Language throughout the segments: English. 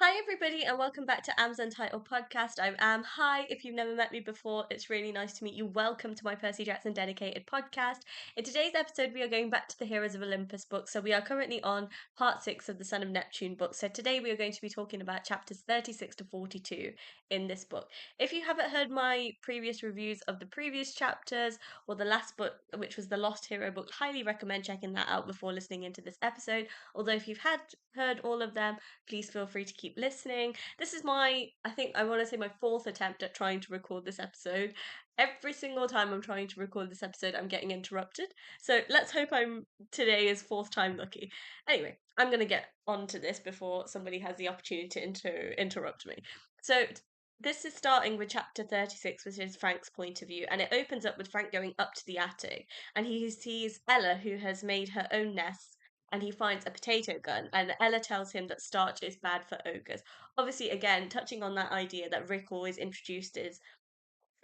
Hi, everybody, and welcome back to Aamsuntitledpodcast. I'm Am. Hi, if you've never met me before, it's really nice to meet you. Welcome to my Percy Jackson dedicated podcast. In today's episode, we are going back to the Heroes of Olympus book. So, we are currently on part 6 of the Son of Neptune book. So, today we are going to be talking about chapters 36 to 42 in this book. If you haven't heard my previous reviews of the previous chapters or the last book, which was the Lost Hero book, highly recommend checking that out before listening into this episode. Although, if you've heard all of them, please feel free to keep listening. This is I think I want to say my fourth attempt at trying to record this episode. Every single time I'm trying to record this episode, I'm getting interrupted. So let's hope today is fourth time lucky. Anyway, I'm going to get on to this before somebody has the opportunity to interrupt me. So this is starting with chapter 36, which is Frank's point of view, and it opens up with Frank going up to the attic, and he sees Ella, who has made her own nest, and he finds a potato gun, and Ella tells him that starch is bad for ogres. Obviously, again, touching on that idea that Rick always introduced as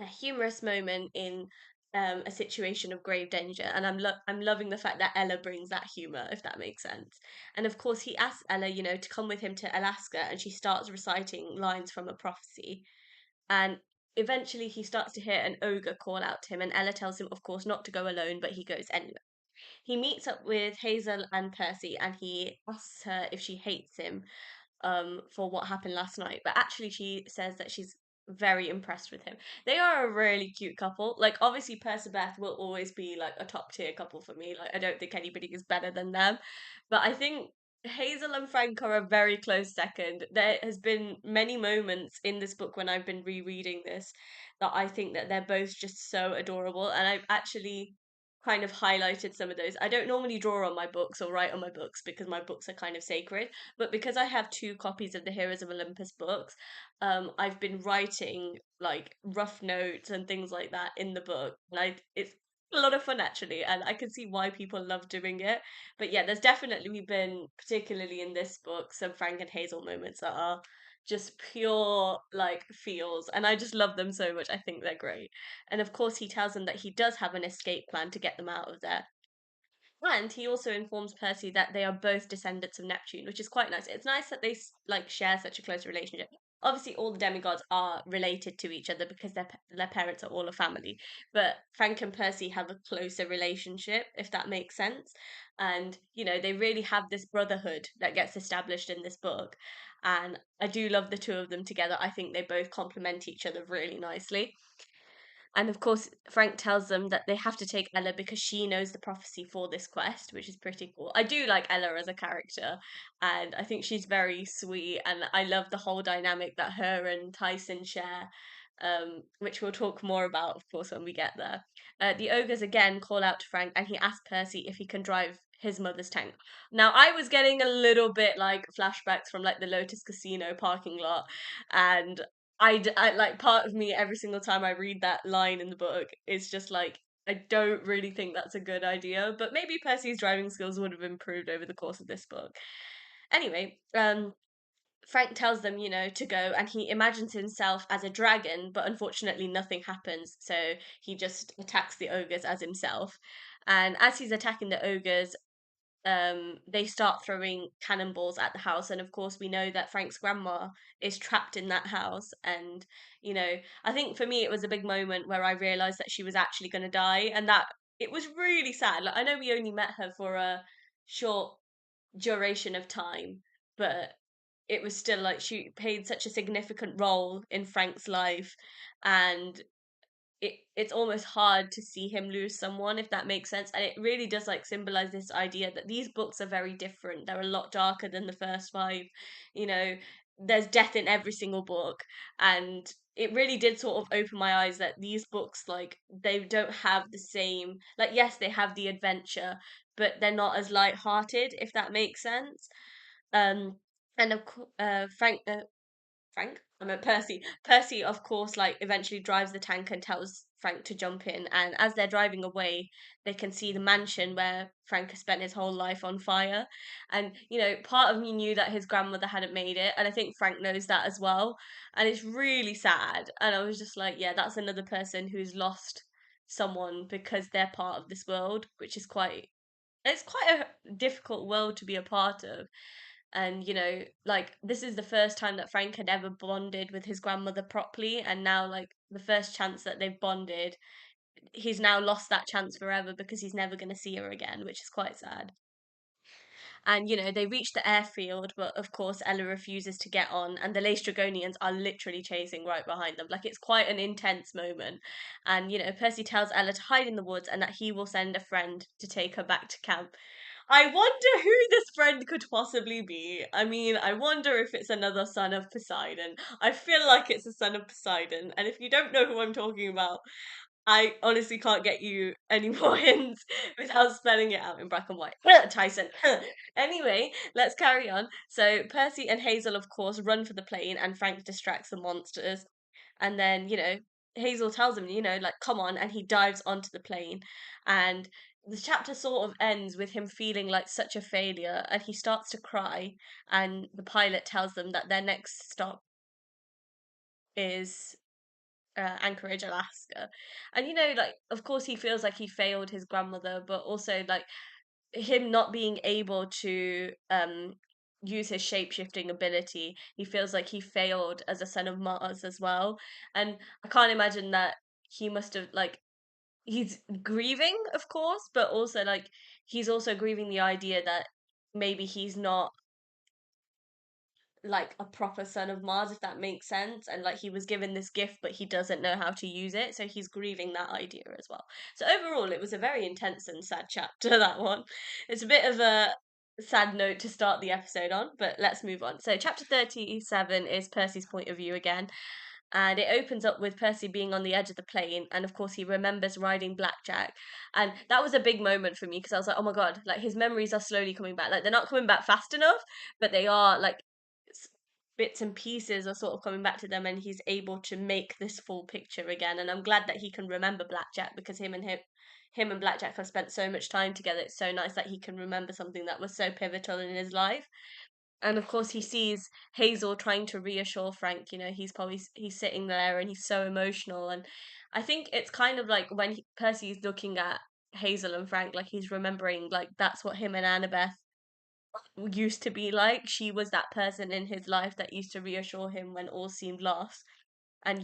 a humorous moment in a situation of grave danger, and I'm loving the fact that Ella brings that humor, if that makes sense. And of course, he asks Ella, to come with him to Alaska, and she starts reciting lines from a prophecy, and eventually he starts to hear an ogre call out to him, and Ella tells him, of course, not to go alone, but he goes anyway. He meets up with Hazel and Percy, and he asks her if she hates him for what happened last night. But actually, she says that she's very impressed with him. They are a really cute couple. Like, obviously, Percy Beth will always be like a top tier couple for me. Like, I don't think anybody is better than them. But I think Hazel and Frank are a very close second. There has been many moments in this book when I've been rereading this that I think that they're both just so adorable, and I've actually kind of highlighted some of those. I don't normally draw on my books or write on my books because my books are kind of sacred, but because I have two copies of the Heroes of Olympus books, I've been writing like rough notes and things like that in the book. It's a lot of fun actually, and I can see why people love doing it. But yeah, there's definitely been, particularly in this book, some Frank and Hazel moments that are just pure like feels, and I just love them so much. I think they're great. And of course, he tells them that he does have an escape plan to get them out of there. And he also informs Percy that they are both descendants of Neptune, which is quite nice. It's nice that they like share such a close relationship. Obviously, all the demigods are related to each other because their parents are all a family. But Frank and Percy have a closer relationship, if that makes sense. And they really have this brotherhood that gets established in this book. And I do love the two of them together. I think they both complement each other really nicely. And of course, Frank tells them that they have to take Ella because she knows the prophecy for this quest, which is pretty cool. I do like Ella as a character, and I think she's very sweet, and I love the whole dynamic that her and Tyson share, which we'll talk more about, of course, when we get there. The ogres again call out to Frank, and he asks Percy if he can drive his mother's tank. Now, I was getting a little bit like flashbacks from like the Lotus Casino parking lot, and I like part of me every single time I read that line in the book is just like I don't really think that's a good idea, but maybe Percy's driving skills would have improved over the course of this book. Anyway, Frank tells them, to go, and he imagines himself as a dragon, but unfortunately nothing happens, so he just attacks the ogres as himself. And as he's attacking the ogres, they start throwing cannonballs at the house, and of course we know that Frank's grandma is trapped in that house. And I think for me it was a big moment where I realized that she was actually going to die, and that it was really sad. Like, I know we only met her for a short duration of time, but it was still like she played such a significant role in Frank's life, and it's almost hard to see him lose someone, if that makes sense. And it really does like symbolize this idea that these books are very different. They're a lot darker than the first five. you know there's death in every single book, and it really did sort of open my eyes that these books, like, they don't have the same, like, yes, they have the adventure, but they're not as light-hearted, if that makes sense. um and Frank? I meant Percy. Percy, of course, like, eventually drives the tank and tells Frank to jump in. And as they're driving away, they can see the mansion where Frank has spent his whole life on fire. And, part of me knew that his grandmother hadn't made it. And I think Frank knows that as well. And it's really sad. And I was just like, yeah, that's another person who's lost someone because they're part of this world, which is it's quite a difficult world to be a part of. And like, this is the first time that Frank had ever bonded with his grandmother properly, and now, like, the first chance that they've bonded, he's now lost that chance forever because he's never going to see her again, which is quite sad. And they reach the airfield, but of course Ella refuses to get on, and the Laestrygonians are literally chasing right behind them. Like, it's quite an intense moment. And Percy tells Ella to hide in the woods and that he will send a friend to take her back to camp. I wonder who this friend could possibly be. I mean, I wonder if it's another son of Poseidon. I feel like it's a son of Poseidon, and if you don't know who I'm talking about, I honestly can't get you any more hints without spelling it out in black and white. Tyson. Anyway, let's carry on. So Percy and Hazel, of course, run for the plane, and Frank distracts the monsters. And then, Hazel tells him, like, come on, and he dives onto the plane. And the chapter sort of ends with him feeling like such a failure, and he starts to cry. And the pilot tells them that their next stop is Anchorage, Alaska. And like, of course, he feels like he failed his grandmother, but also like him not being able to use his shape-shifting ability, he feels like he failed as a son of Mars as well. And I can't imagine that he must have, like, he's grieving, of course, but also like he's also grieving the idea that maybe he's not like a proper son of Mars, if that makes sense. And like, he was given this gift, but he doesn't know how to use it. So he's grieving that idea as well. So overall, it was a very intense and sad chapter, that one. It's a bit of a sad note to start the episode on, but let's move on. So chapter 37 is Percy's point of view again. And it opens up with Percy being on the edge of the plane, and of course he remembers riding blackjack. And that was a big moment for me because I was like, oh my god, like, his memories are slowly coming back. Like, they're not coming back fast enough, but they are, like, bits and pieces are sort of coming back to them, and he's able to make this full picture again. And I'm glad that he can remember blackjack, because him and blackjack have spent so much time together. It's so nice that he can remember something that was so pivotal in his life. And of course he sees Hazel trying to reassure Frank. He's sitting there and he's so emotional. And I think it's kind of like when Percy's looking at Hazel and Frank, like, he's remembering, like, that's what him and Annabeth used to be like. She was that person in his life that used to reassure him when all seemed lost. And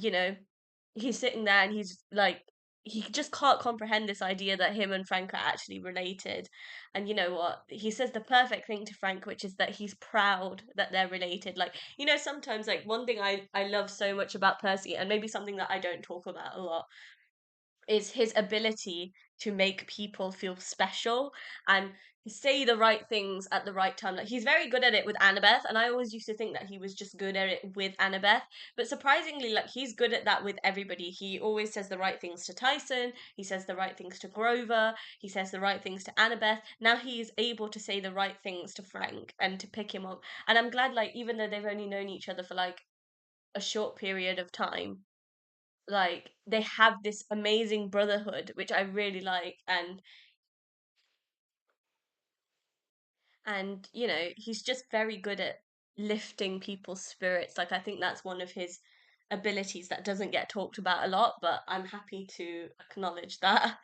he's sitting there and he's like, he just can't comprehend this idea that him and Frank are actually related. And you know what? He says the perfect thing to Frank, which is that he's proud that they're related. Like, sometimes, like, one thing I love so much about Percy, and maybe something that I don't talk about a lot, is his ability to make people feel special and say the right things at the right time. Like, he's very good at it with Annabeth, and I always used to think that he was just good at it with Annabeth. But surprisingly, like, he's good at that with everybody. He always says the right things to Tyson, he says the right things to Grover, he says the right things to Annabeth. Now he's able to say the right things to Frank and to pick him up. And I'm glad, like, even though they've only known each other for like a short period of time, like, they have this amazing brotherhood, which I really like. And he's just very good at lifting people's spirits. Like, I think that's one of his abilities that doesn't get talked about a lot, but I'm happy to acknowledge that.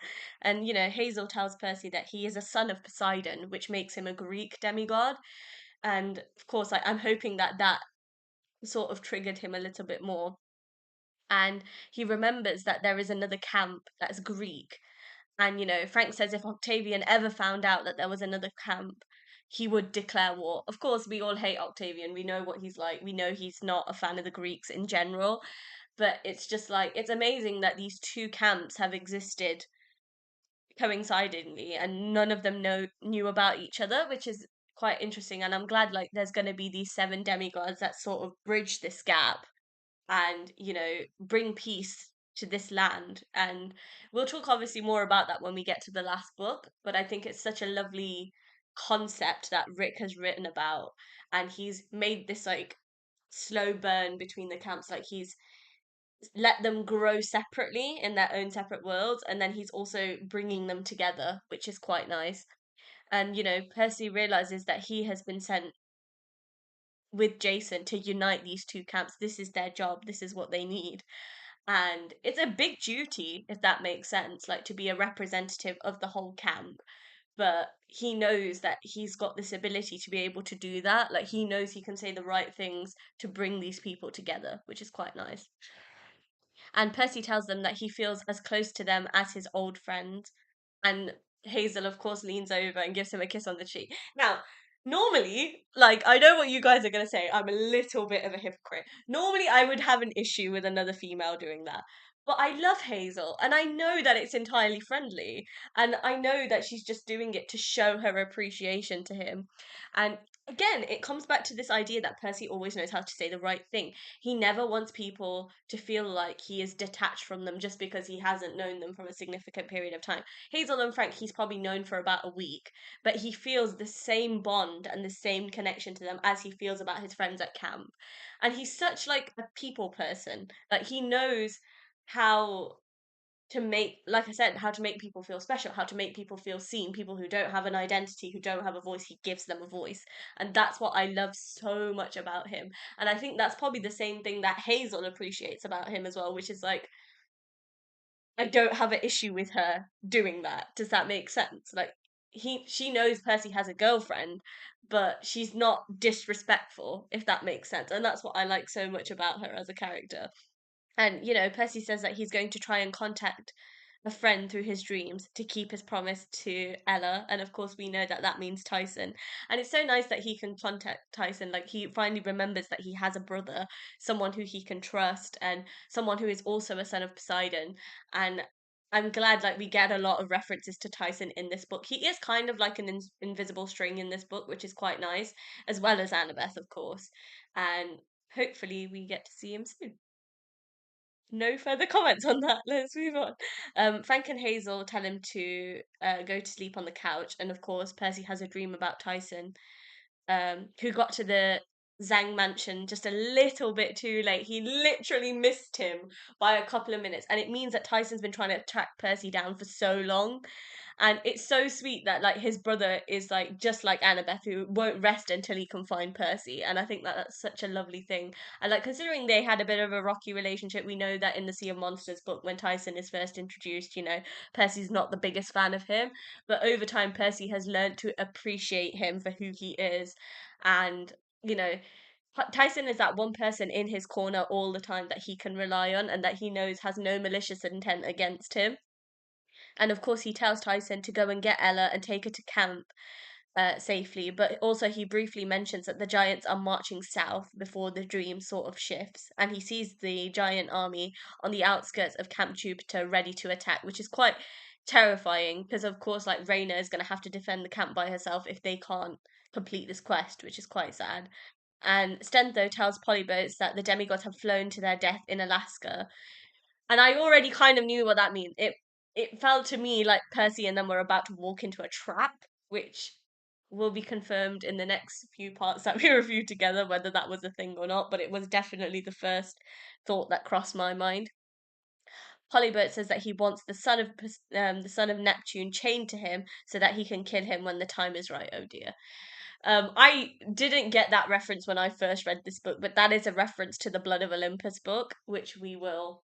And Hazel tells Percy that he is a son of Poseidon, which makes him a Greek demigod. And of course, I'm hoping that that sort of triggered him a little bit more. And he remembers that there is another camp that's Greek. And Frank says if Octavian ever found out that there was another camp, he would declare war. Of course, we all hate Octavian. We know what he's like. We know he's not a fan of the Greeks in general. But it's just like, it's amazing that these two camps have existed coincidentally, and none of them knew about each other, which is quite interesting. And I'm glad, like, there's going to be these seven demigods that sort of bridge this gap and bring peace to this land. And we'll talk obviously more about that when we get to the last book, but I think it's such a lovely concept that Rick has written about. And he's made this, like, slow burn between the camps. Like, he's let them grow separately in their own separate worlds, and then he's also bringing them together, which is quite nice. And Percy realizes that he has been sent with Jason to unite these two camps. This is their job, this is what they need. And it's a big duty, if that makes sense, like, to be a representative of the whole camp. but he knows that he's got this ability to be able to do that. Like, he knows he can say the right things to bring these people together, which is quite nice. And Percy tells them that he feels as close to them as his old friend. And Hazel, of course, leans over and gives him a kiss on the cheek. Now, normally, like, I know what you guys are going to say. I'm a little bit of a hypocrite. Normally, I would have an issue with another female doing that. But I love Hazel, and I know that it's entirely friendly. And I know that she's just doing it to show her appreciation to him. And again, it comes back to this idea that Percy always knows how to say the right thing. He never wants people to feel like he is detached from them just because he hasn't known them from a significant period of time. Hazel and Frank, he's probably known for about a week, but he feels the same bond and the same connection to them as he feels about his friends at camp. And he's such like a people person. Like, he knows how to make, like I said, how to make people feel special, how to make people feel seen. People who don't have an identity, who don't have a voice, he gives them a voice. And that's what I love so much about him. And I think that's probably the same thing that Hazel appreciates about him as well, which is like, I don't have an issue with her doing that. Does that make sense? Like, she knows Percy has a girlfriend, but she's not disrespectful, if that makes sense. And that's what I like so much about her as a character. And, Percy says that he's going to try and contact a friend through his dreams to keep his promise to Ella. And of course, we know that that means Tyson. And it's so nice that he can contact Tyson. Like, he finally remembers that he has a brother, someone who he can trust, and someone who is also a son of Poseidon. And I'm glad, like, we get a lot of references to Tyson in this book. He is kind of like an invisible string in this book, which is quite nice, as well as Annabeth, of course. And hopefully, we get to see him soon. No further comments on that. Let's move on. Frank and Hazel tell him to go to sleep on the couch, and of course, Percy has a dream about Tyson, who got to the Zhang mansion just a little bit too late. He literally missed him by a couple of minutes, and it means that Tyson's been trying to track Percy down for so long. And it's so sweet that like his brother is like just like Annabeth, who won't rest until he can find Percy. And I think that that's such a lovely thing. And like, considering they had a bit of a rocky relationship, we know that in the Sea of Monsters book, when Tyson is first introduced, Percy's not the biggest fan of him. But over time, Percy has learned to appreciate him for who he is. And, you know, Tyson is that one person in his corner all the time that he can rely on and that he knows has no malicious intent against him. And of course, he tells Tyson to go and get Ella and take her to camp safely. But also, he briefly mentions that the giants are marching south before the dream sort of shifts. And he sees the giant army on the outskirts of Camp Jupiter ready to attack, which is quite terrifying because, of course, like Raina is going to have to defend the camp by herself if they can't complete this quest, which is quite sad. And Stentho tells Polybotes that the demigods have flown to their death in Alaska, and I already kind of knew what that means. It felt to me like Percy and them were about to walk into a trap, which will be confirmed in the next few parts that we review together, whether that was a thing or not. But it was definitely the first thought that crossed my mind. Polybert says that he wants the son of Neptune chained to him so that he can kill him when the time is right. Oh dear. I didn't get that reference when I first read this book, but that is a reference to the Blood of Olympus book, which we will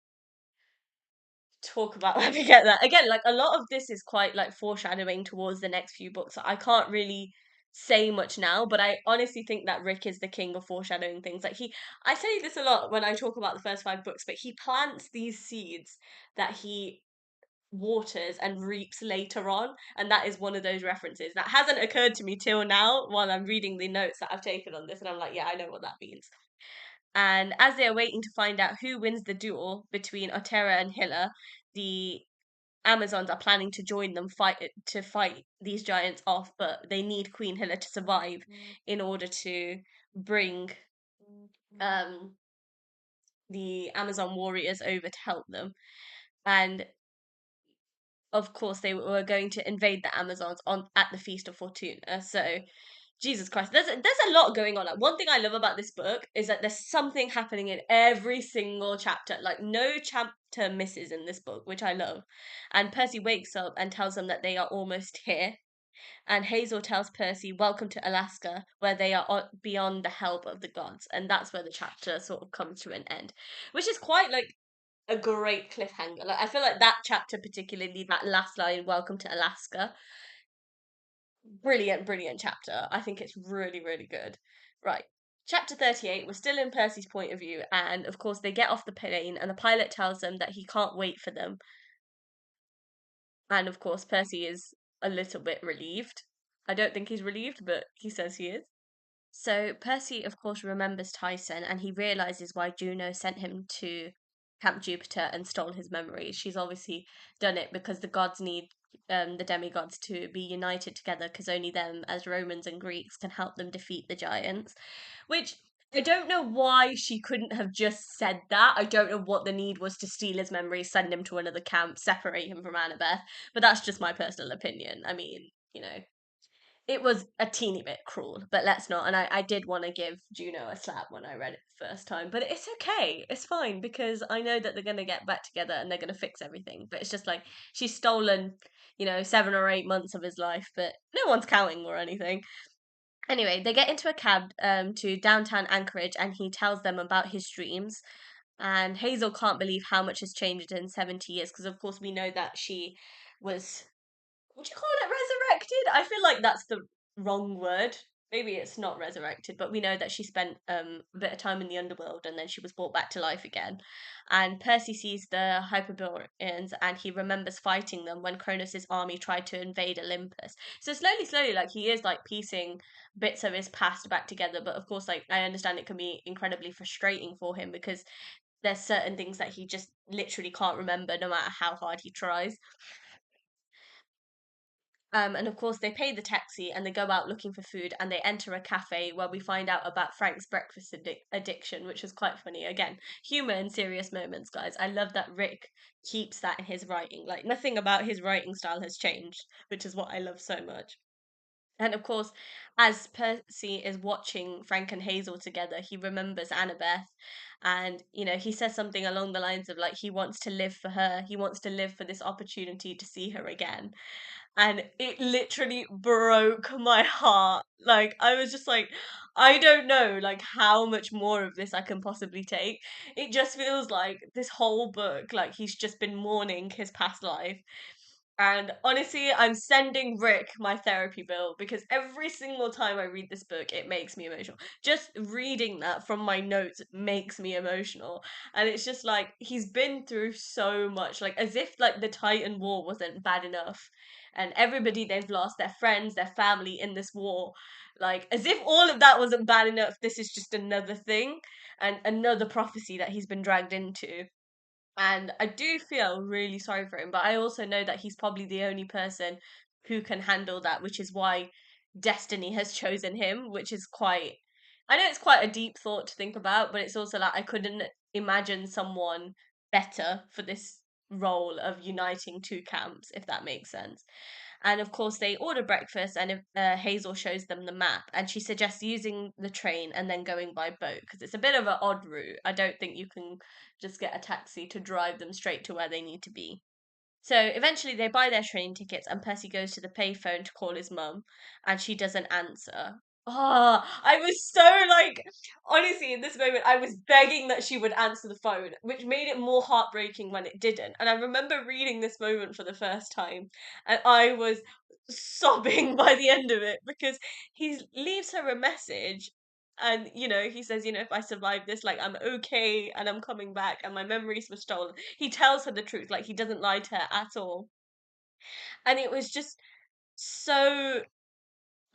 talk about when we get that. Again, like, a lot of this is quite like foreshadowing towards the next few books. So I can't really say much now, but I honestly think that Rick is the king of foreshadowing things. Like, I say this a lot when I talk about the first five books, but he plants these seeds that he waters and reaps later on, and that is one of those references that hasn't occurred to me till now while I'm reading the notes that I've taken on this, and I'm like, yeah, I know what that means. And as they are waiting to find out who wins the duel between Otera and Hilla, the Amazons are planning to join them to fight these giants off, but they need Queen Hilla to survive in order to bring um the Amazon warriors over to help them. And of course, they were going to invade the Amazons on at the Feast of Fortuna. So, Jesus Christ, there's a lot going on. Like, one thing I love about this book is that there's something happening in every single chapter. Like, no chapter misses in this book, which I love. And Percy wakes up and tells them that they are almost here. And Hazel tells Percy, "Welcome to Alaska, where they are beyond the help of the gods." And that's where the chapter sort of comes to an end, which is quite like a great cliffhanger. Like, I feel like that chapter particularly, that last line, "Welcome to Alaska," Brilliant, brilliant chapter. I think it's really, really good. Right. Chapter 38, we're still in Percy's point of view, and of course, they get off the plane, and the pilot tells them that he can't wait for them. And of course, Percy is a little bit relieved. I don't think he's relieved, but he says he is. So Percy, of course, remembers Tyson and he realizes why Juno sent him to Camp Jupiter and stole his memories. She's obviously done it because the gods need the demigods to be united together because only them, as Romans and Greeks, can help them defeat the giants. Which I don't know why she couldn't have just said that. I don't know what the need was to steal his memories, send him to another camp, separate him from Annabeth. But that's just my personal opinion. I mean, it was a teeny bit cruel, but let's not. And I did want to give Juno a slap when I read it the first time, but it's okay. It's fine because I know that they're going to get back together and they're going to fix everything. But it's just like she's stolen, 7 or 8 months of his life, but no one's counting or anything. Anyway, they get into a cab to downtown Anchorage and he tells them about his dreams. And Hazel can't believe how much has changed in 70 years because, of course, we know that she was, would you call it resurrected? I feel like that's the wrong word. Maybe it's not resurrected, but we know that she spent a bit of time in the underworld and then she was brought back to life again. And Percy sees the Hyperboreans and he remembers fighting them when Kronos' army tried to invade Olympus. So slowly, like he is like piecing bits of his past back together. But of course, like I understand it can be incredibly frustrating for him because there's certain things that he just literally can't remember no matter how hard he tries. And of course, they pay the taxi and they go out looking for food and they enter a cafe where we find out about Frank's breakfast addiction, which is quite funny. Again, humor in serious moments, guys. I love that Rick keeps that in his writing. Like, nothing about his writing style has changed, which is what I love so much. And of course, as Percy is watching Frank and Hazel together, he remembers Annabeth. And, he says something along the lines of, like, he wants to live for her. He wants to live for this opportunity to see her again, and it literally broke my heart. Like I was just like, I don't know like how much more of this I can possibly take. It just feels like this whole book like he's just been mourning his past life. And honestly, I'm sending Rick my therapy bill because every single time I read this book, it makes me emotional. Just reading that from my notes makes me emotional. And it's just like he's been through so much, like as if like the Titan War wasn't bad enough. And everybody they've lost, their friends, their family in this war. Like as if all of that wasn't bad enough, this is just another thing and another prophecy that he's been dragged into. And I do feel really sorry for him, but I also know that he's probably the only person who can handle that, which is why destiny has chosen him, which is quite, I know it's quite a deep thought to think about, but it's also like I couldn't imagine someone better for this role of uniting two camps, if that makes sense. And of course, they order breakfast, and Hazel shows them the map, and she suggests using the train and then going by boat because it's a bit of an odd route. I don't think you can just get a taxi to drive them straight to where they need to be. So eventually they buy their train tickets and Percy goes to the payphone to call his mum and she doesn't answer. Oh, I was so like, honestly, in this moment, I was begging that she would answer the phone, which made it more heartbreaking when it didn't. And I remember reading this moment for the first time and I was sobbing by the end of it because he leaves her a message and he says, if I survive this, like I'm okay and I'm coming back and my memories were stolen. He tells her the truth, like he doesn't lie to her at all. And it was just so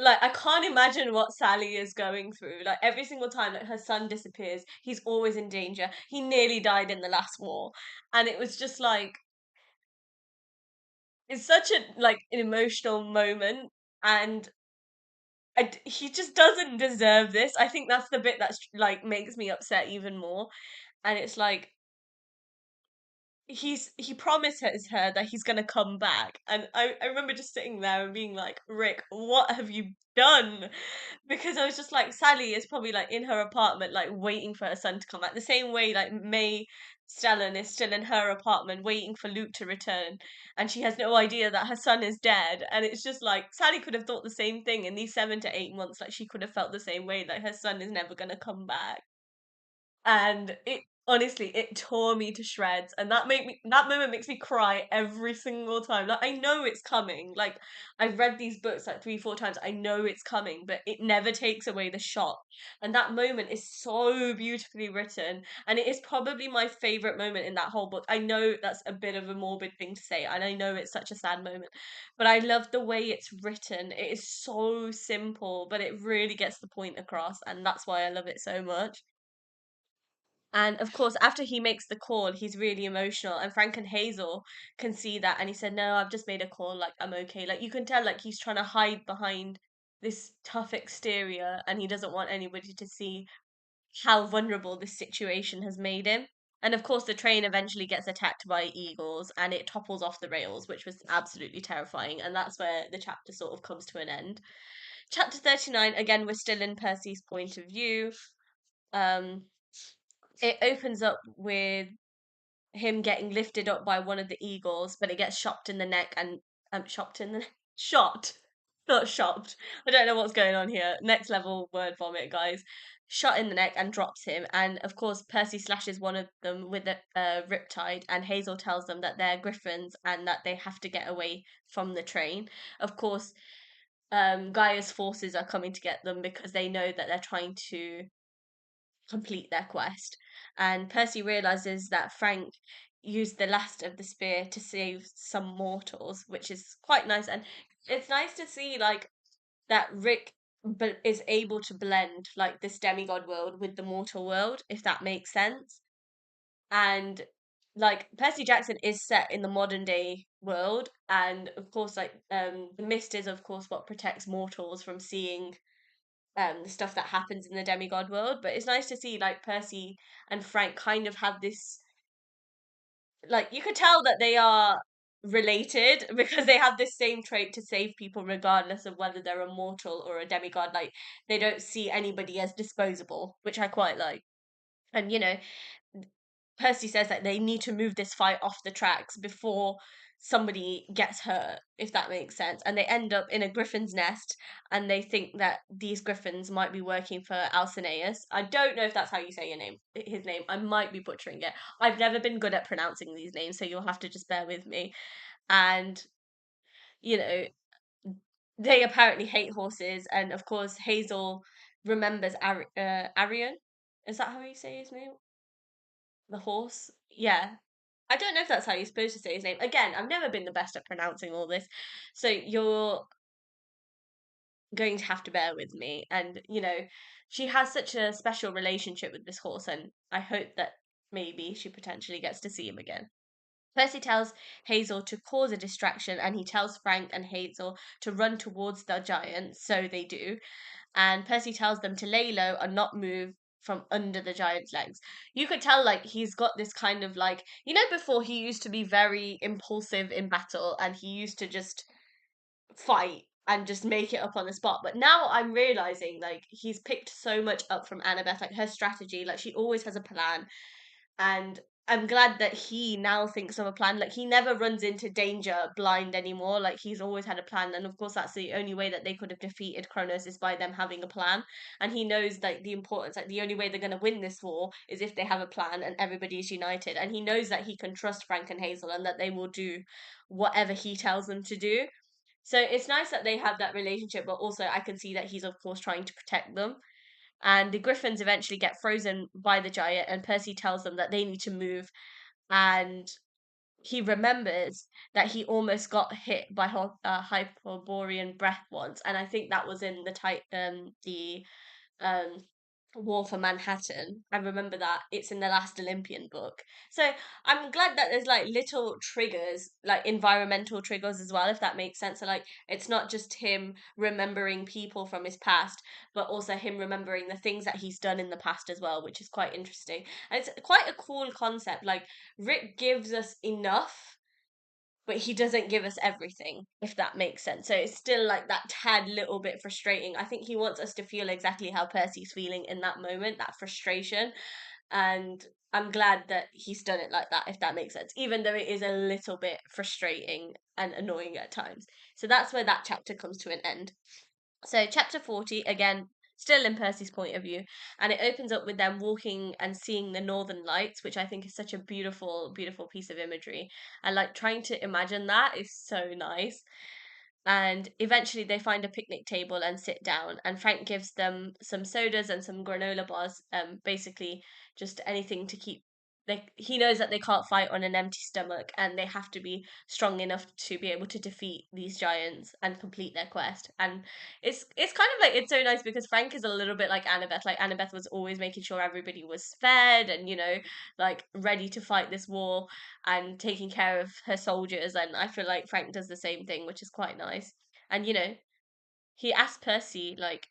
like I can't imagine what Sally is going through. Like every single time that her son disappears, he's always in danger. He nearly died in the last war. And it was just like it's such a like an emotional moment and he just doesn't deserve this. I think that's the bit that's like makes me upset even more. And it's like he promises her that he's gonna come back. And I remember just sitting there and being like, Rick, what have you done? Because I was just like, Sally is probably like in her apartment, like waiting for her son to come back. The same way like May Stellan is still in her apartment waiting for Luke to return, and she has no idea that her son is dead. And it's just like Sally could have thought the same thing in these 7 to 8 months. Like she could have felt the same way, like her son is never gonna come back. And it honestly, it tore me to shreds, and that moment makes me cry every single time. Like, I know it's coming. Like, I've read these books like 3, 4 times. I know it's coming, but it never takes away the shock. And that moment is so beautifully written, and it is probably my favorite moment in that whole book. I know that's a bit of a morbid thing to say, and I know it's such a sad moment, but I love the way it's written. It is so simple, but it really gets the point across, and that's why I love it so much. And of course, after he makes the call, he's really emotional. And Frank and Hazel can see that. And he said, "No, I've just made a call. Like, I'm okay." Like, you can tell, like, he's trying to hide behind this tough exterior and he doesn't want anybody to see how vulnerable this situation has made him. And of course, the train eventually gets attacked by eagles and it topples off the rails, which was absolutely terrifying. And that's where the chapter sort of comes to an end. Chapter 39, again, we're still in Percy's point of view. Um, it opens up with him getting lifted up by one of the eagles, but it gets shocked in the neck and shocked in the shot, not shocked. I don't know what's going on here. Next level word vomit, guys. Shot in the neck and drops him, and of course Percy slashes one of them with a riptide, and Hazel tells them that they're griffins and that they have to get away from the train. Of course, Gaia's forces are coming to get them because they know that they're trying to complete their quest. And Percy realizes that Frank used the last of the spear to save some mortals, which is quite nice. And it's nice to see like that Rick is able to blend like this demigod world with the mortal world, if that makes sense. And like Percy Jackson is set in the modern day world, and of course, like the mist is of course what protects mortals from seeing the stuff that happens in the demigod world. But it's nice to see like Percy and Frank kind of have this, like, you could tell that they are related because they have this same trait to save people regardless of whether they're a mortal or a demigod. Like, they don't see anybody as disposable, which I quite like. And Percy says that they need to move this fight off the tracks before somebody gets hurt, if that makes sense. And they end up in a griffin's nest, and they think that these griffins might be working for Alcinous. I don't know if that's how you say his name. I might be butchering it. I've never been good at pronouncing these names, so you'll have to just bear with me. And you know, they apparently hate horses, and of course Hazel remembers Arion. Is that how you say his name? The horse? Yeah. I don't know if that's how you're supposed to say his name. Again, I've never been the best at pronouncing all this. So you're going to have to bear with me. And, she has such a special relationship with this horse, and I hope that maybe she potentially gets to see him again. Percy tells Hazel to cause a distraction, and he tells Frank and Hazel to run towards the giant, so they do. And Percy tells them to lay low and not move from under the giant's legs. You could tell, like, he's got this kind of like, before he used to be very impulsive in battle and he used to just fight and just make it up on the spot. But now I'm realizing, like, he's picked so much up from Annabeth, like her strategy, like, she always has a plan. And I'm glad that he now thinks of a plan. Like, he never runs into danger blind anymore. Like, he's always had a plan. And of course, that's the only way that they could have defeated Kronos, is by them having a plan. And he knows, like, the importance, like, the only way they're going to win this war is if they have a plan and everybody's united. And he knows that he can trust Frank and Hazel and that they will do whatever he tells them to do. So it's nice that they have that relationship, but also I can see that he's, of course, trying to protect them. And the griffins eventually get frozen by the giant, and Percy tells them that they need to move. And he remembers that he almost got hit by Hyperborean breath once, and I think that was in the um War for Manhattan. I remember that it's in the last Olympian book. So I'm glad that there's like little triggers, like environmental triggers as well, if that makes sense. So like it's not just him remembering people from his past, but also him remembering the things that he's done in the past as well, which is quite interesting. And it's quite a cool concept. Like, Rick gives us enough, but he doesn't give us everything, if that makes sense. So it's still like that tad little bit frustrating. I think he wants us to feel exactly how Percy's feeling in that moment, that frustration. And I'm glad that he's done it like that, if that makes sense, even though it is a little bit frustrating and annoying at times. So that's where that chapter comes to an end. So, chapter 40, again, still in Percy's point of view. And it opens up with them walking and seeing the northern lights, which I think is such a beautiful, beautiful piece of imagery. And like trying to imagine that is so nice. And eventually they find a picnic table and sit down, and Frank gives them some sodas and some granola bars, basically just anything to keep, he knows that they can't fight on an empty stomach, and they have to be strong enough to be able to defeat these giants and complete their quest. And it's kind of like, it's so nice because Frank is a little bit like Annabeth. Like Annabeth was always making sure everybody was fed and, like ready to fight this war and taking care of her soldiers. And I feel like Frank does the same thing, which is quite nice. And he asked Percy like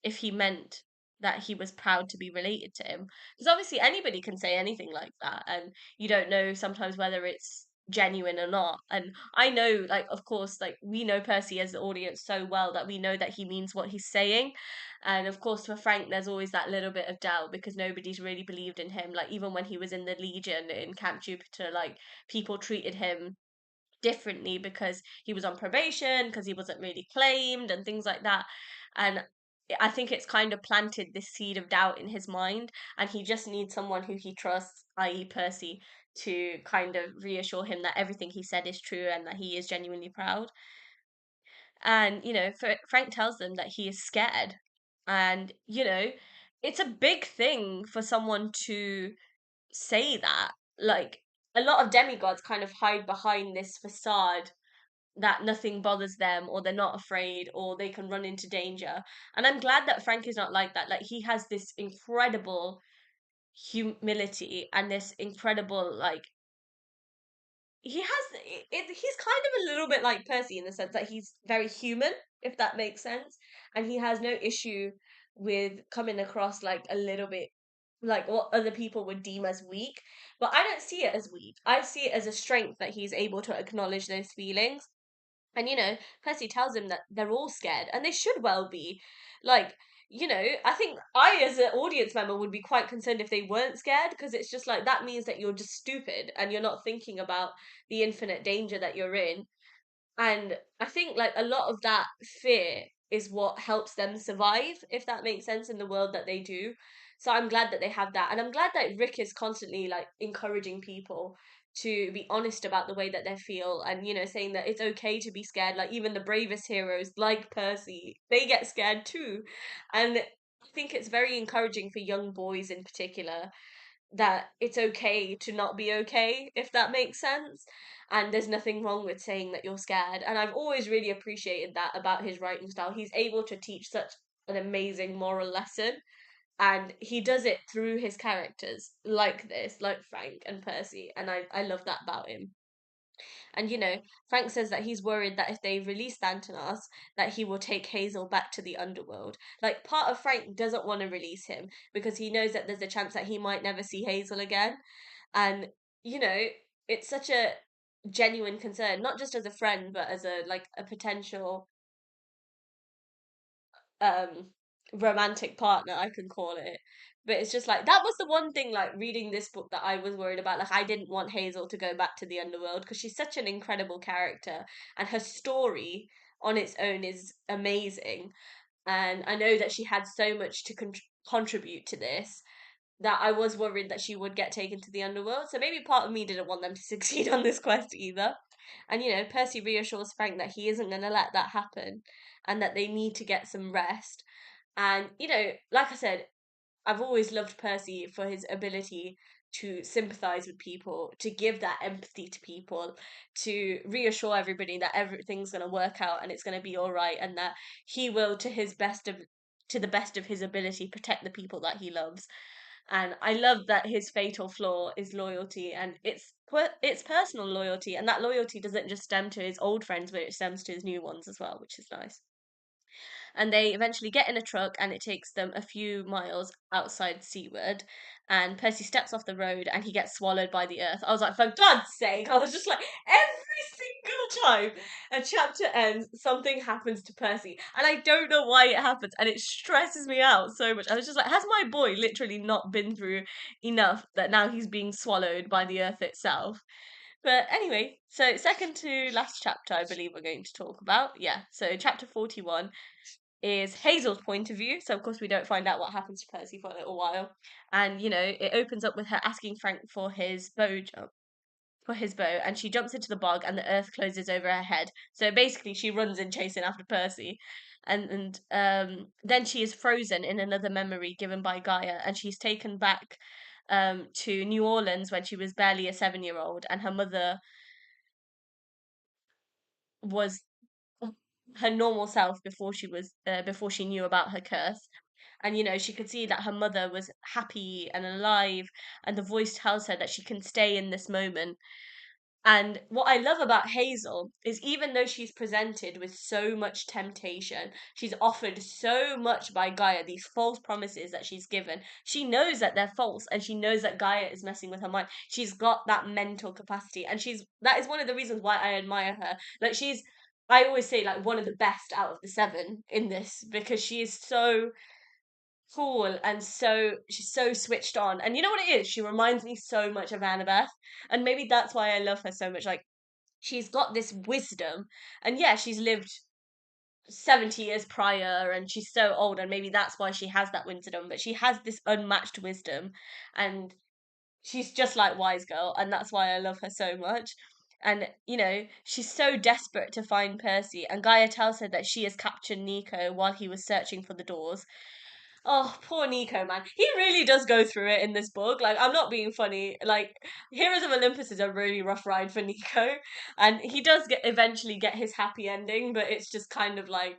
if he meant that he was proud to be related to him, because obviously anybody can say anything like that, and you don't know sometimes whether it's genuine or not. And I know, like, of course, like we know Percy as the audience so well that we know that he means what he's saying. And of course for Frank there's always that little bit of doubt because nobody's really believed in him. Like even when he was in the Legion in Camp Jupiter, like people treated him differently because he was on probation, because he wasn't really claimed and things like that. And I think it's kind of planted this seed of doubt in his mind, and he just needs someone who he trusts, i.e. Percy, to kind of reassure him that everything he said is true and that he is genuinely proud. And Frank tells them that he is scared. And it's a big thing for someone to say that. Like a lot of demigods kind of hide behind this facade that nothing bothers them, or they're not afraid, or they can run into danger. And I'm glad that Frank is not like that. Like he has this incredible humility and this incredible, like, he's kind of a little bit like Percy in the sense that he's very human, if that makes sense. And he has no issue with coming across like a little bit like what other people would deem as weak. But I don't see it as weak. I see it as a strength that he's able to acknowledge those feelings. And Percy tells him that they're all scared, and they should well be. Like, I think I, as an audience member, would be quite concerned if they weren't scared, because it's just like that means that you're just stupid and you're not thinking about the infinite danger that you're in. And I think like a lot of that fear is what helps them survive, if that makes sense, in the world that they do. So I'm glad that they have that. And I'm glad that Rick is constantly like encouraging people to be honest about the way that they feel, and saying that it's okay to be scared. Like even the bravest heroes like Percy, they get scared too. And I think it's very encouraging for young boys in particular that it's okay to not be okay, if that makes sense. And there's nothing wrong with saying that you're scared. And I've always really appreciated that about his writing style. He's able to teach such an amazing moral lesson. And he does it through his characters like this, like Frank and Percy. And I love that about him. And Frank says that he's worried that if they release Thanatos, that he will take Hazel back to the underworld. Like part of Frank doesn't want to release him because he knows that there's a chance that he might never see Hazel again. And you know, it's such a genuine concern, not just as a friend, but as a potential um romantic partner, I can call it. But it's just like that was the one thing, like reading this book, that I was worried about. Like I didn't want Hazel to go back to the underworld because she's such an incredible character, and her story on its own is amazing. And I know that she had so much to contribute to this, that I was worried that she would get taken to the underworld. So maybe part of me didn't want them to succeed on this quest either. And Percy reassures Frank that he isn't going to let that happen, and that they need to get some rest. And like I said, I've always loved Percy for his ability to sympathize with people, to give that empathy to people, to reassure everybody that everything's going to work out and it's going to be all right, and that he will, to the best of his ability, protect the people that he loves. And I love that his fatal flaw is loyalty, and it's personal loyalty, and that loyalty doesn't just stem to his old friends, but it stems to his new ones as well, which is nice. And they eventually get in a truck, and it takes them a few miles outside Seaward. And Percy steps off the road and he gets swallowed by the earth. I was like, for God's sake! I was just like, every single time a chapter ends, something happens to Percy. And I don't know why it happens, and it stresses me out so much. I was just like, has my boy literally not been through enough that now he's being swallowed by the earth itself? But anyway, so second to last chapter, I believe we're going to talk about. Yeah, so chapter 41. is Hazel's point of view. So of course we don't find out what happens to Percy for a little while. And it opens up with her asking Frank for his bow, and she jumps into the bog and the earth closes over her head. So basically she runs in chasing after Percy. And then she is frozen in another memory given by Gaia, and she's taken back to New Orleans when she was barely a 7-year old, and her mother was her normal self before she knew about her curse. And she could see that her mother was happy and alive, and the voice tells her that she can stay in this moment. And what I love about Hazel is, even though she's presented with so much temptation, she's offered so much by Gaia, these false promises that she's given. She knows that they're false, and she knows that Gaia is messing with her mind. She's got that mental capacity, and that is one of the reasons why I admire her. Like, I always say, like, one of the best out of the 7 in this, because she is so cool, and she's so switched on. And you know what it is? She reminds me so much of Annabeth. And maybe that's why I love her so much. Like, she's got this wisdom, and yeah, she's lived 70 years prior, and she's so old, and maybe that's why she has that wisdom, but she has this unmatched wisdom, and she's just like Wise Girl, and that's why I love her so much. And she's so desperate to find Percy, and Gaia tells her that she has captured Nico while he was searching for the doors. Oh, poor Nico, man. He really does go through it in this book. Like, I'm not being funny. Like, Heroes of Olympus is a really rough ride for Nico. And he does eventually get his happy ending, but it's just kind of like,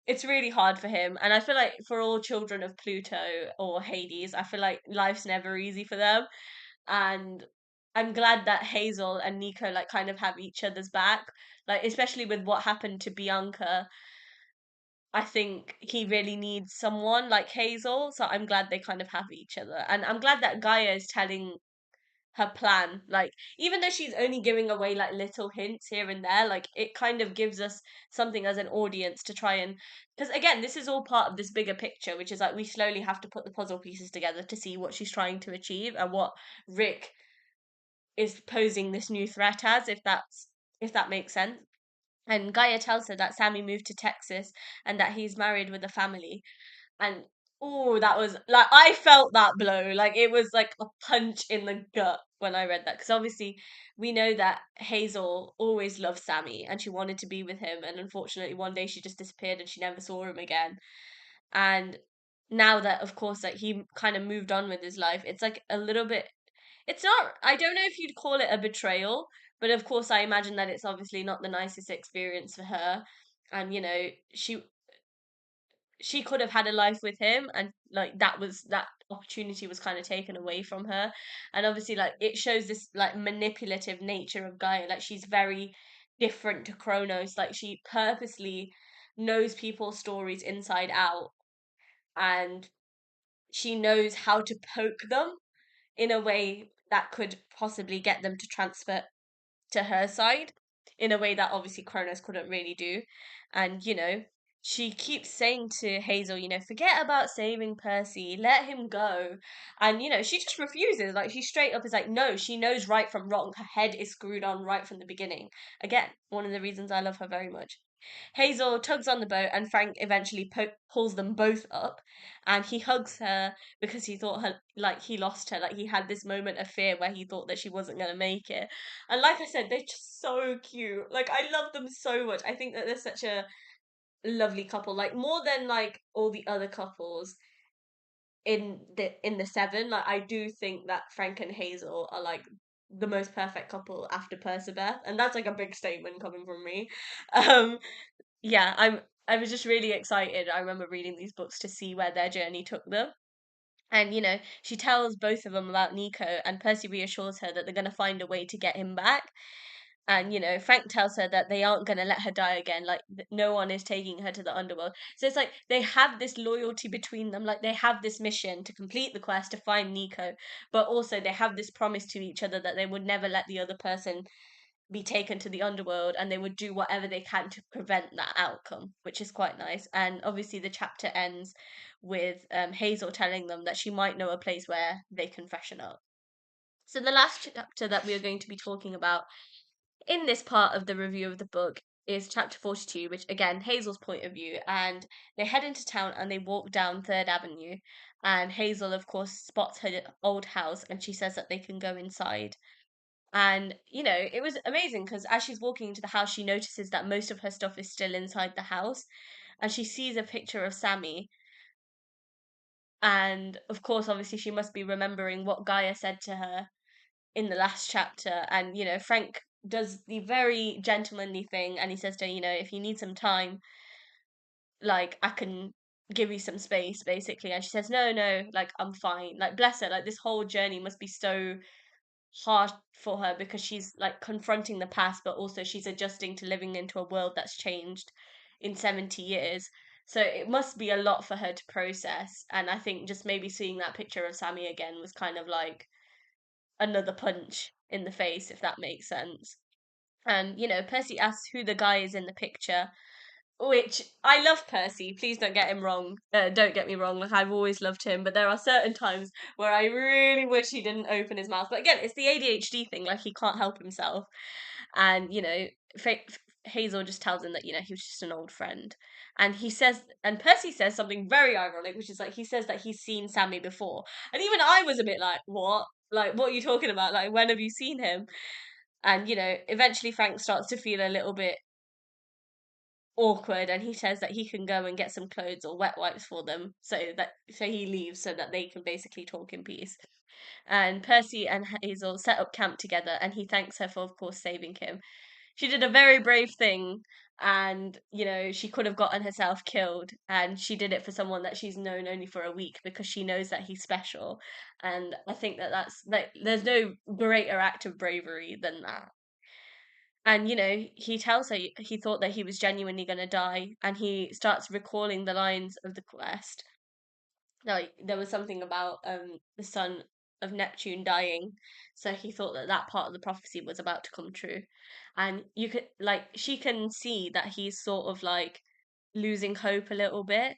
it's really hard for him. And I feel like for all children of Pluto or Hades, I feel like life's never easy for them. And I'm glad that Hazel and Nico, like, kind of have each other's back. Like, especially with what happened to Bianca, I think he really needs someone like Hazel, so I'm glad they kind of have each other. And I'm glad that Gaia is telling her plan. Like, even though she's only giving away like little hints here and there, like, it kind of gives us something as an audience to try and, because again, this is all part of this bigger picture, which is like we slowly have to put the puzzle pieces together to see what she's trying to achieve and what Rick is posing this new threat as, if that makes sense. And Gaia tells her that Sammy moved to Texas and that he's married with a family. And oh, that was like, I felt that blow. Like, it was like a punch in the gut when I read that. Because obviously, we know that Hazel always loved Sammy and she wanted to be with him. And unfortunately, one day she just disappeared and she never saw him again. And now that, of course, like, he kind of moved on with his life, it's like a little bit, it's not, I don't know if you'd call it a betrayal, but of course I imagine that it's obviously not the nicest experience for her. And she could have had a life with him, and like that opportunity was kind of taken away from her. And obviously, like, it shows this like manipulative nature of Gaia. Like, she's very different to Kronos. Like, she purposely knows people's stories inside out, and she knows how to poke them in a way that could possibly get them to transfer to her side in a way that obviously Kronos couldn't really do. And she keeps saying to Hazel, forget about saving Percy, let him go. And she just refuses. Like, she straight up is like, no, she knows right from wrong. Her head is screwed on right from the beginning. Again, one of the reasons I love her very much. Hazel tugs on the boat, and Frank eventually pulls them both up, and he hugs her because he thought her, like, he lost her. Like, he had this moment of fear where he thought that she wasn't gonna make it. And like I said, they're just so cute. Like, I love them so much. I think that they're such a lovely couple. Like, more than like all the other couples in the 7. Like, I do think that Frank and Hazel are like the most perfect couple after Percabeth, and that's like a big statement coming from me. Um, yeah, I was just really excited. I remember reading these books to see where their journey took them. And she tells both of them about Nico, and Percy reassures her that they're going to find a way to get him back. And Frank tells her that they aren't going to let her die again. Like, no one is taking her to the underworld. So it's like they have this loyalty between them. Like, they have this mission to complete the quest to find Nico, but also they have this promise to each other that they would never let the other person be taken to the underworld, and they would do whatever they can to prevent that outcome, which is quite nice. And obviously the chapter ends with Hazel telling them that she might know a place where they can freshen up. So the last chapter that we are going to be talking about in this part of the review of the book is chapter 42, which again, Hazel's point of view, and they head into town and they walk down Third Avenue. And Hazel, of course, spots her old house and she says that they can go inside. And, it was amazing because as she's walking into the house, she notices that most of her stuff is still inside the house. And she sees a picture of Sammy. And, of course, obviously, she must be remembering what Gaia said to her in the last chapter. And, Frank does the very gentlemanly thing and he says to her, if you need some time, like, I can give you some space, basically. And she says, no, no, like, I'm fine. Like, bless her. Like, this whole journey must be so hard for her because she's like confronting the past, but also she's adjusting to living into a world that's changed in 70 years. So it must be a lot for her to process. And I think just maybe seeing that picture of Sammy again was kind of like another punch in the face, if that makes sense. And, Percy asks who the guy is in the picture, which I love Percy. Please don't get him wrong. Don't get me wrong. Like I've always loved him, but there are certain times where I really wish he didn't open his mouth. But again, it's the ADHD thing. Like he can't help himself, and Hazel just tells him that he was just an old friend, and Percy says something very ironic, which is like he says that he's seen Sammy before, and even I was a bit like, what? Like, what are you talking about? Like, when have you seen him? And eventually Frank starts to feel a little bit awkward and he says that he can go and get some clothes or wet wipes for them so he leaves so that they can basically talk in peace. And Percy and Hazel set up camp together and he thanks her for of course saving him. She did a very brave thing and she could have gotten herself killed and she did it for someone that she's known only for a week because she knows that he's special. And I think that that's like there's no greater act of bravery than that. And he tells her he thought that he was genuinely going to die and he starts recalling the lines of the quest. Like there was something about the son of Neptune dying, so he thought that that part of the prophecy was about to come true. And you could like she can see that he's sort of like losing hope a little bit.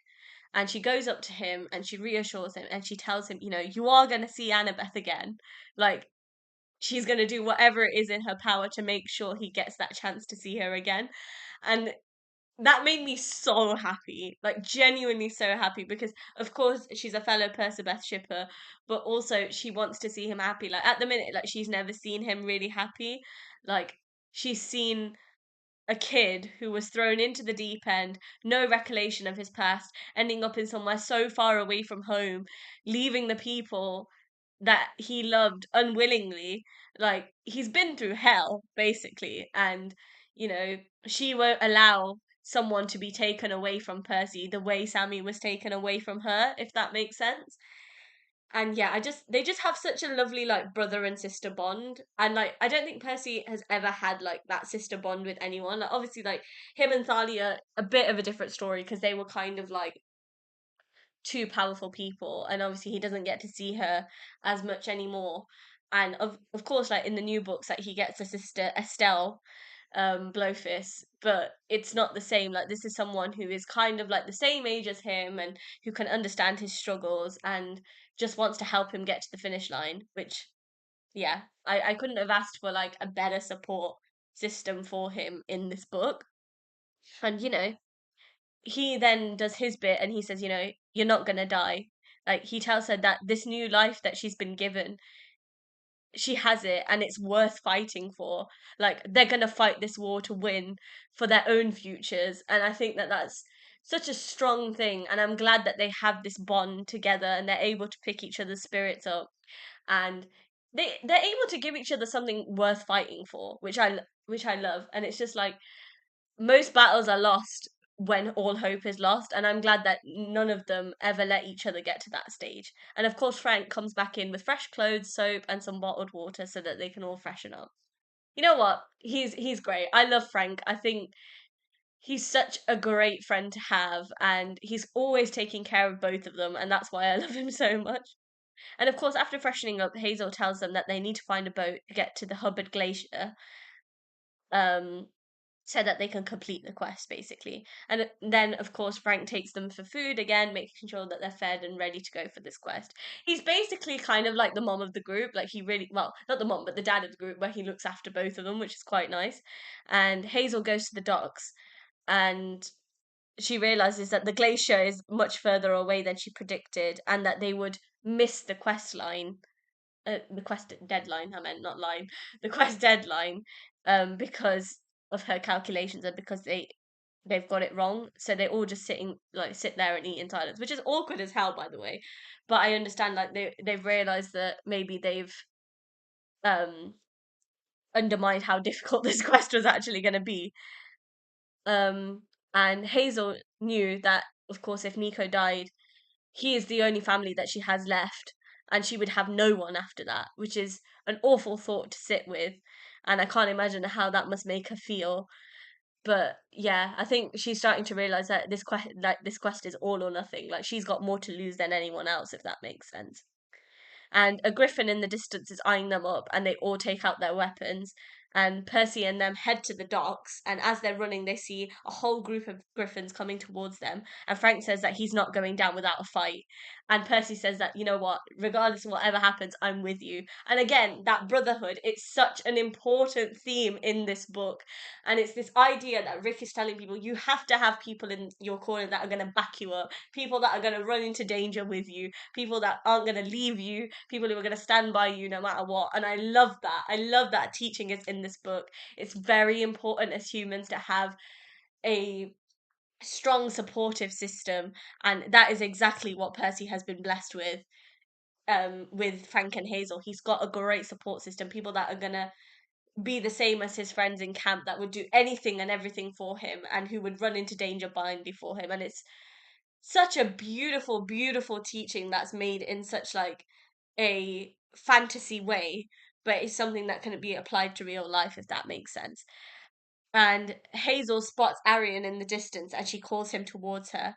And she goes up to him and she reassures him and she tells him, you are going to see Annabeth again. Like she's going to do whatever it is in her power to make sure he gets that chance to see her again. And that made me so happy, like genuinely so happy, because of course she's a fellow Percabeth shipper, but also she wants to see him happy. Like at the minute, like she's never seen him really happy. Like she's seen a kid who was thrown into the deep end, no recollection of his past, ending up in somewhere so far away from home, leaving the people that he loved unwillingly. Like he's been through hell basically, and she won't allow someone to be taken away from Percy the way Sammy was taken away from her, if that makes sense. And yeah, they just have such a lovely like brother and sister bond. And like I don't think Percy has ever had like that sister bond with anyone. Like obviously like him and Thalia a bit of a different story because they were kind of like two powerful people and obviously he doesn't get to see her as much anymore. And of course like in the new books like he gets a sister Estelle Blowfist, but it's not the same. Like this is someone who is kind of like the same age as him and who can understand his struggles and just wants to help him get to the finish line, which yeah, I couldn't have asked for like a better support system for him in this book. And he then does his bit and he says, you're not gonna die. Like he tells her that this new life that she's been given, she has it and it's worth fighting for. Like they're gonna fight this war to win for their own futures. And I think that that's such a strong thing. And I'm glad that they have this bond together and they're able to pick each other's spirits up. And they're able to give each other something worth fighting for, which I love. And it's just like most battles are lost when all hope is lost, and I'm glad that none of them ever let each other get to that stage. And of course, Frank comes back in with fresh clothes, soap, and some bottled water so that they can all freshen up. You know what? He's great. I love Frank. I think he's such a great friend to have, and he's always taking care of both of them, and that's why I love him so much. And of course, after freshening up, Hazel tells them that they need to find a boat to get to the Hubbard Glacier. Um, so that they can complete the quest, basically. And then, of course, Frank takes them for food again, making sure that they're fed and ready to go for this quest. He's basically kind of like the mom of the group. Like, he really, well, not the mom, but the dad of the group, where he looks after both of them, which is quite nice. And Hazel goes to the docks, and she realizes that the glacier is much further away than she predicted, and that they would miss the quest line, the quest deadline. I meant not line, the quest deadline, because of her calculations and because they've got it wrong. So they all just sit there and eat in silence, which is awkward as hell, by the way. But I understand, like, they've realized that maybe they've um undermined how difficult this quest was actually going to be. Um, and Hazel knew that, of course, if Nico died, he is the only family that she has left, and she would have no one after that, which is an awful thought to sit with. And I can't imagine how that must make her feel. But yeah, I think she's starting to realize that this quest is all or nothing. Like, she's got more to lose than anyone else, if that makes sense. And a griffin in the distance is eyeing them up, and they all take out their weapons. And Percy and them head to the docks, and as they're running, they see a whole group of griffins coming towards them. And Frank says that he's not going down without a fight. And Percy says that, you know what, regardless of whatever happens, I'm with you. And again, that brotherhood, it's such an important theme in this book. And it's this idea that Rick is telling people, you have to have people in your corner that are going to back you up, people that are going to run into danger with you, people that aren't going to leave you, people who are going to stand by you no matter what. And I love that. I love that teaching is in this book. It's very important as humans to have a strong supportive system, and that is exactly what Percy has been blessed with Frank and Hazel. He's got a great support system, people that are going to be the same as his friends in camp, that would do anything and everything for him, and who would run into danger behind before him. And it's such a beautiful, beautiful teaching that's made in such like a fantasy way, but it's something that can be applied to real life, if that makes sense. And Hazel spots Arion in the distance, and she calls him towards her.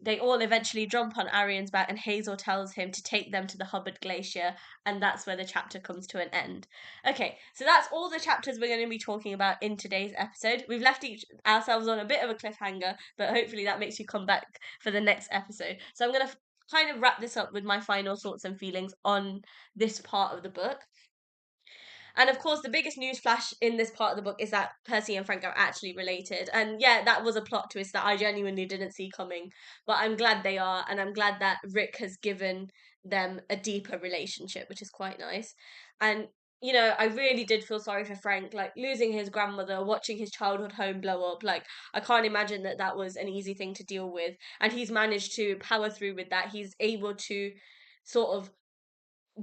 They all eventually jump on Arion's back, and Hazel tells him to take them to the Hubbard Glacier, and that's where the chapter comes to an end. Okay, so that's all the chapters we're going to be talking about in today's episode. We've left ourselves on a bit of a cliffhanger, but hopefully that makes you come back for the next episode. So I'm going to kind of wrap this up with my final thoughts and feelings on this part of the book. And of course, the biggest news flash in this part of the book is that Percy and Frank are actually related. And yeah, that was a plot twist that I genuinely didn't see coming. But I'm glad they are, and I'm glad that Rick has given them a deeper relationship, which is quite nice. And I really did feel sorry for Frank, like losing his grandmother, watching his childhood home blow up. Like, I can't imagine that that was an easy thing to deal with. And he's managed to power through with that. He's able to sort of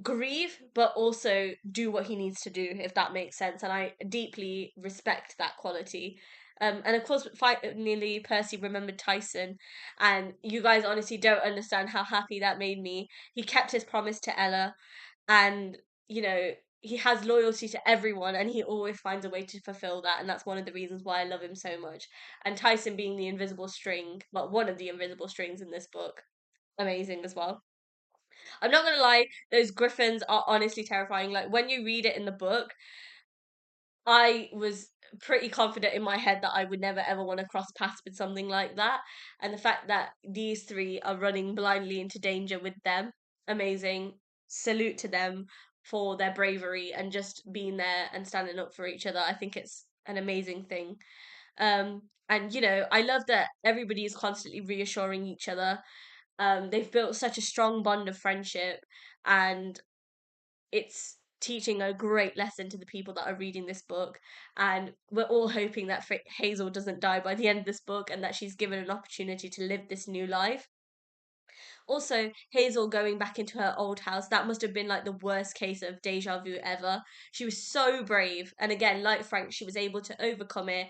grieve but also do what he needs to do, if that makes sense, and I deeply respect that quality. And of course, finally Percy remembered Tyson, and you guys honestly don't understand how happy that made me. He kept his promise to Ella, and he has loyalty to everyone, and he always finds a way to fulfill that, and that's one of the reasons why I love him so much. And Tyson being the invisible string, well, one of the invisible strings in this book, amazing as well. I'm not gonna lie, those griffins are honestly terrifying. Like, when you read it in the book, I was pretty confident in my head that I would never ever want to cross paths with something like that. And the fact that these three are running blindly into danger with them, amazing. Salute to them for their bravery and just being there and standing up for each other. I think it's an amazing thing. And I love that everybody is constantly reassuring each other. They've built such a strong bond of friendship, and it's teaching a great lesson to the people that are reading this book. And we're all hoping that Hazel doesn't die by the end of this book, and that she's given an opportunity to live this new life. Also, Hazel going back into her old house, that must have been like the worst case of deja vu ever. She was so brave, and again, like Frank, she was able to overcome it,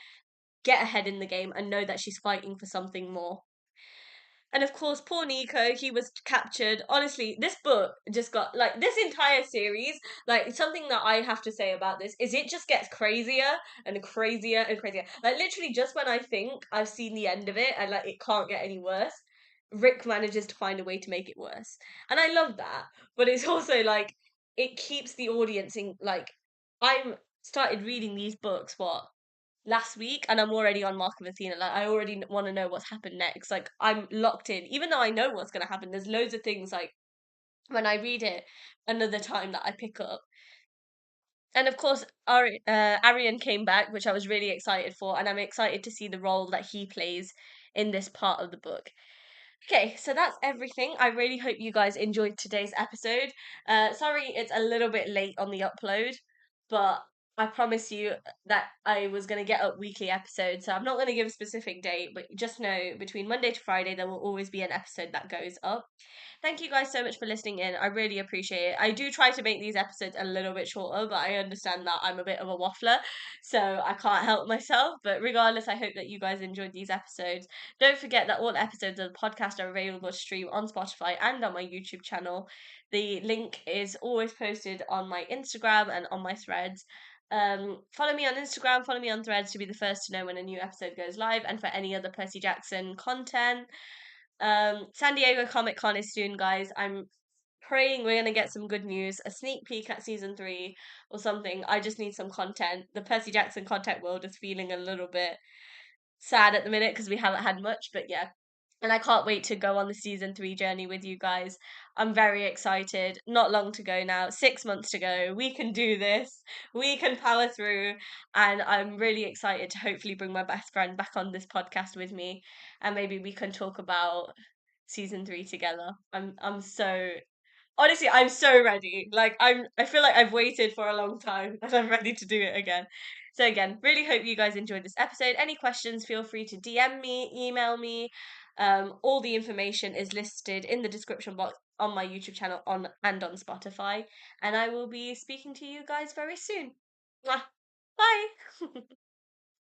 get ahead in the game, and know that she's fighting for something more. And of course, poor Nico, he was captured. Honestly, this book just got, like, this entire series, like, something that I have to say about this is it just gets crazier and crazier and crazier. Like, literally, just when I think I've seen the end of it and, like, it can't get any worse, Rick manages to find a way to make it worse. And I love that. But it's also, like, it keeps the audience in, like, I'm started reading these books, what? last week, and I'm already on Mark of Athena. Like, I already want to know what's happened next. Like, I'm locked in. Even though I know what's going to happen, there's loads of things, like, when I read it another time that I pick up. And of course, Arion came back, which I was really excited for, and I'm excited to see the role that he plays in this part of the book. Okay, so that's everything. I really hope you guys enjoyed today's episode. Sorry it's a little bit late on the upload, but I promise you that I was going to get up weekly episodes, so I'm not going to give a specific date, but just know between Monday to Friday there will always be an episode that goes up. Thank you guys so much for listening in. I really appreciate it. I do try to make these episodes a little bit shorter, but I understand that I'm a bit of a waffler, so I can't help myself. But regardless, I hope that you guys enjoyed these episodes. Don't forget that all episodes of the podcast are available to stream on Spotify and on my YouTube channel. The link is always posted on my Instagram and on my threads. Follow me on Instagram, follow me on threads to be the first to know when a new episode goes live, and for any other Percy Jackson content. San Diego Comic Con is soon, guys. I'm praying we're gonna get some good news, a sneak peek at season 3 or something. I just need some content. The Percy Jackson content world is feeling a little bit sad at the minute because we haven't had much, but yeah. And I can't wait to go on the season 3 journey with you guys. I'm very excited. Not long to go now, 6 months to go. We can do this. We can power through. And I'm really excited to hopefully bring my best friend back on this podcast with me. And maybe we can talk about season 3 together. I'm so honestly, I'm so ready. Like I feel like I've waited for a long time and I'm ready to do it again. So again, really hope you guys enjoyed this episode. Any questions, feel free to DM me, email me. All the information is listed in the description box on my YouTube channel and on Spotify. And I will be speaking to you guys very soon. Mwah. Bye.